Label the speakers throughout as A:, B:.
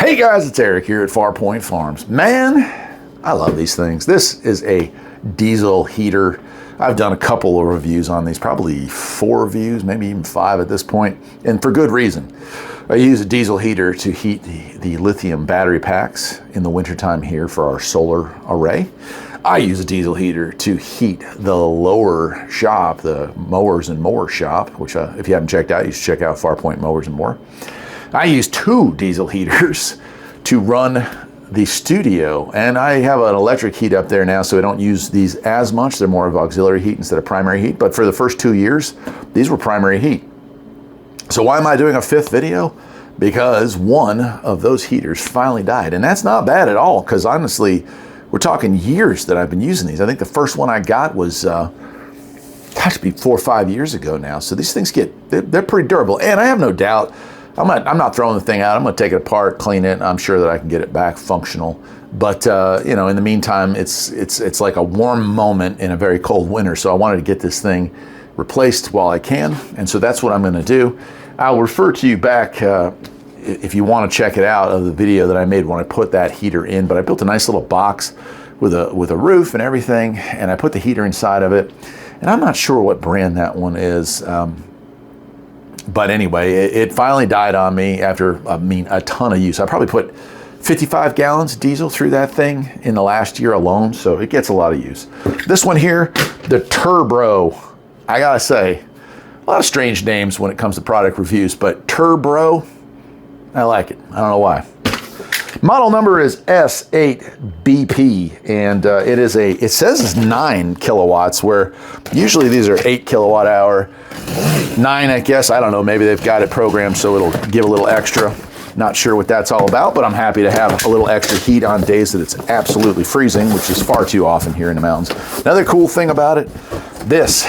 A: Hey guys, it's Eric here at Farpoint Farms. Man, I love these things. This is a diesel heater. I've done a couple of reviews on these, probably 4 reviews, maybe even 5 at this point, and for good reason. I use a diesel heater to heat the lithium battery packs in the wintertime here for our solar array. I use a diesel heater to heat the lower shop, the Mowers and Mower shop, which if you haven't checked out, you should check out Farpoint Mowers and More. I use 2 diesel heaters to run the studio, and I have an electric heat up there now, so I don't use these as much. They're more of auxiliary heat instead of primary heat, but for the first 2 years, these were primary heat. So why am I doing a 5th video? Because one of those heaters finally died, and that's not bad at all, because honestly, we're talking years that I've been using these. I think the first one I got was, gosh, it'd be 4 or 5 years ago now. So these things they're pretty durable, and I have no doubt, I'm not throwing the thing out. I'm going to take it apart, clean it. I'm sure that I can get it back functional. But you know, in the meantime, it's like a warm moment in a very cold winter. So I wanted to get this thing replaced while I can, and so that's what I'm going to do. I'll refer to you back if you want to check it out of the video that I made when I put that heater in. But I built a nice little box with a roof and everything, and I put the heater inside of it. And I'm not sure what brand that one is. But anyway, it finally died on me after, a ton of use. I probably put 55 gallons of diesel through that thing in the last year alone, so it gets a lot of use. This one here, the Turbo, I gotta say, a lot of strange names when it comes to product reviews, but Turbo, I like it. I don't know why. Model number is S8BP, and it says it's 9 kilowatts, where usually these are 8 kilowatt hour. 9, I guess, I don't know, maybe they've got it programmed so it'll give a little extra. Not sure what that's all about, but I'm happy to have a little extra heat on days that it's absolutely freezing, which is far too often here in the mountains. Another cool thing about it, this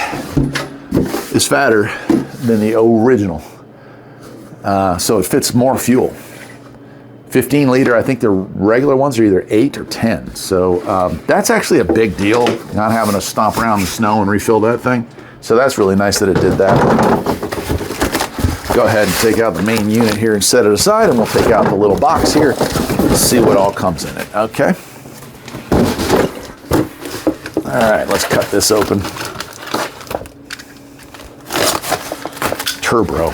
A: is fatter than the original. So it fits more fuel. 15 liter, I think the regular ones are either 8 or 10. So that's actually a big deal, not having to stomp around in the snow and refill that thing. So that's really nice that it did that. Go ahead and take out the main unit here and set it aside, and we'll take out the little box here and see what all comes in it, okay? All right, let's cut this open. Turbo.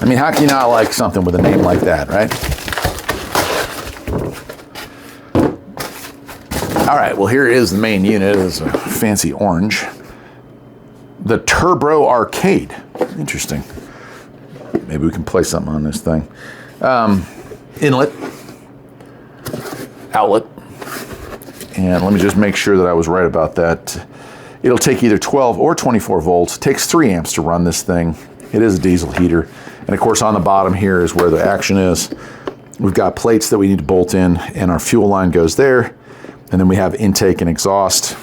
A: I mean, how can you not like something with a name like that, right? All right, well, here is the main unit. It's a fancy orange. The Turbo Arcade. Interesting. Maybe we can play something on this thing. Inlet. Outlet. And let me just make sure that I was right about that. It'll take either 12 or 24 volts. It takes 3 amps to run this thing. It is a diesel heater. And of course, on the bottom here is where the action is. We've got plates that we need to bolt in, and our fuel line goes there. And then we have intake and exhaust.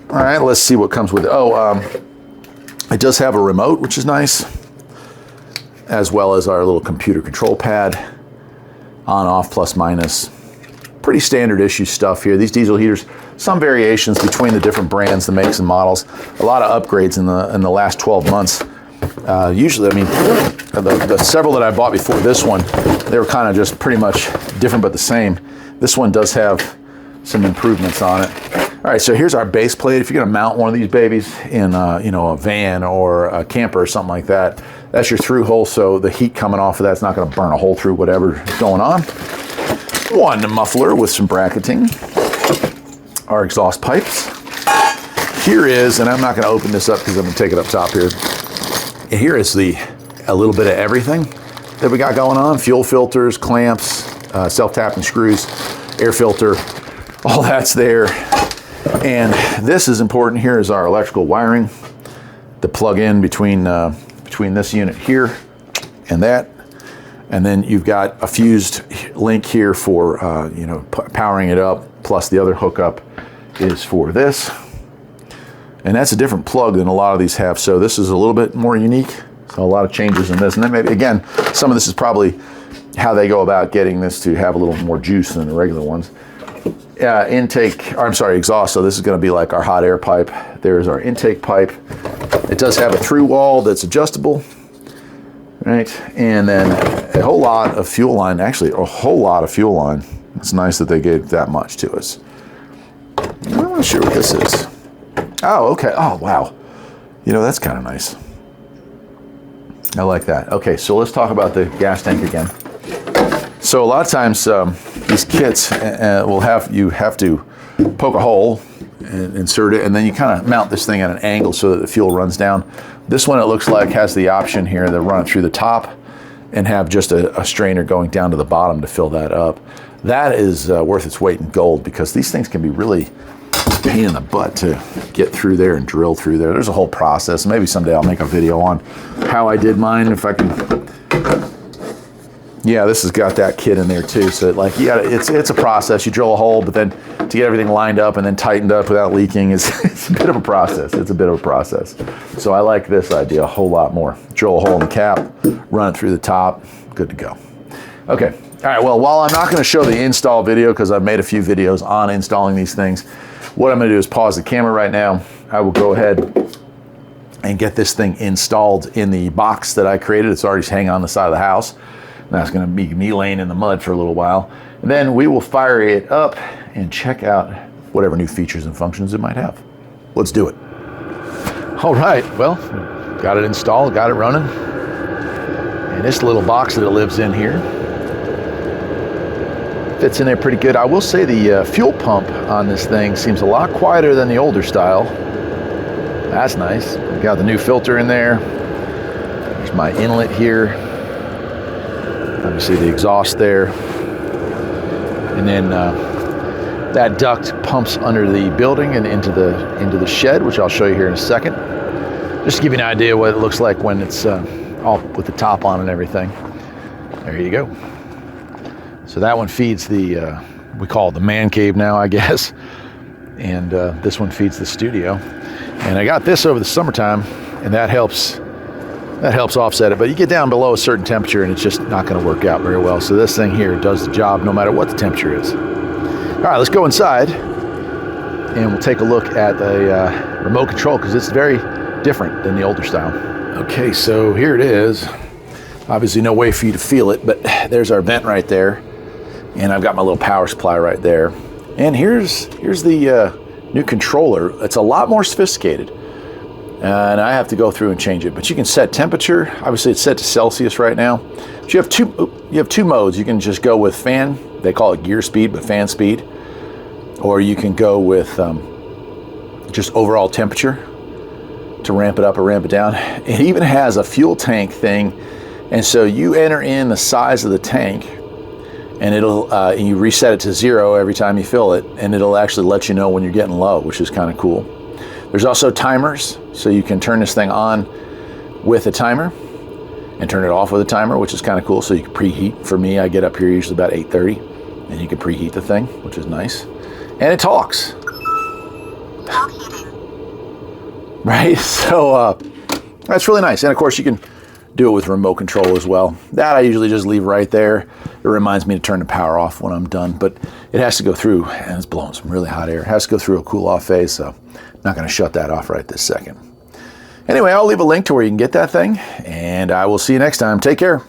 A: All right, let's see what comes with it. It does have a remote, which is nice, as well as our little computer control pad, on, off, plus, minus. Pretty standard issue stuff here. These diesel heaters, some variations between the different brands, the makes and models. A lot of upgrades in the last 12 months. Usually, I mean, the several that I bought before this one, they were kind of just pretty much different but the same. This one does have some improvements on it. All right, so here's our base plate. If you're gonna mount one of these babies in a van or a camper or something like that, that's your through hole, so the heat coming off of that's not gonna burn a hole through whatever's going on. One muffler with some bracketing. Our exhaust pipes. Here is, and I'm not gonna open this up because I'm gonna take it up top here. Here is a little bit of everything that we got going on. Fuel filters, clamps, self-tapping screws, air filter, all that's there. And this is important. Here is our electrical wiring, the plug-in between this unit here and that. And then you've got a fused link here for powering it up, plus the other hookup is for this. And that's a different plug than a lot of these have, so this is a little bit more unique. So a lot of changes in this. And then maybe, again, some of this is probably how they go about getting this to have a little more juice than the regular ones. Exhaust. So this is going to be like our hot air pipe. There's our intake pipe. It does have a through wall that's adjustable. right? And then a whole lot of fuel line, actually a whole lot of fuel line. It's nice that they gave that much to us. I'm not sure what this is. Oh, okay. Oh, wow. You know, that's kind of nice. I like that. Okay, so let's talk about the gas tank again. So a lot of times these kits will have to poke a hole and insert it, and then you kind of mount this thing at an angle so that the fuel runs down. This one, it looks like, has the option here to run it through the top and have just a strainer going down to the bottom to fill that up. That is worth its weight in gold, because these things can be really a pain in the butt to get through there and drill through there. There's a whole process. Maybe someday I'll make a video on how I did mine, if I can. Yeah, this has got that kit in there too. So like, you gotta, it's a process. You drill a hole, but then to get everything lined up and then tightened up without leaking it's a bit of a process. It's a bit of a process. So I like this idea a whole lot more. Drill a hole in the cap, run it through the top, good to go. Okay, all right, well, while I'm not gonna show the install video, because I've made a few videos on installing these things, what I'm gonna do is pause the camera right now. I will go ahead and get this thing installed in the box that I created. It's already hanging on the side of the house. That's going to be me laying in the mud for a little while. And then we will fire it up and check out whatever new features and functions it might have. Let's do it. All right, well, got it installed, got it running. And this little box that it lives in here fits in there pretty good. I will say the fuel pump on this thing seems a lot quieter than the older style. That's nice. We got the new filter in there. There's my inlet here. Obviously the exhaust there, and then that duct pumps under the building and into the shed, which I'll show you here in a second. Just to give you an idea what it looks like when it's all with the top on and everything. There you go. So that one feeds the we call it the man cave now, I guess, and this one feeds the studio. And I got this over the summertime, and that helps offset it, but you get down below a certain temperature and it's just not going to work out very well. So this thing here does the job no matter what the temperature is. All right, let's go inside and we'll take a look at the remote control, because it's very different than the older style. Okay, so here it is. Obviously no way for you to feel it, but there's our vent right there, and I've got my little power supply right there. And here's the new controller. It's a lot more sophisticated. And I have to go through and change it, but you can set temperature. Obviously it's set to Celsius right now. But you have two modes. You can just go with fan, they call it gear speed, but fan speed, or you can go with just overall temperature to ramp it up or ramp it down. It even has a fuel tank thing, and so you enter in the size of the tank, and and you reset it to 0 every time you fill it, and it'll actually let you know when you're getting low, which is kind of cool. There's also timers, so you can turn this thing on with a timer and turn it off with a timer, which is kind of cool. So you can preheat. For me, I get up here usually about 8:30, and you can preheat the thing, which is nice. And it talks. Right, so that's really nice. And of course you can do it with remote control as well. That I usually just leave right there. It reminds me to turn the power off when I'm done, but it has to go through, and it's blowing some really hot air. It has to go through a cool off phase, so I'm not gonna shut that off right this second. Anyway, I'll leave a link to where you can get that thing, and I will see you next time. Take care.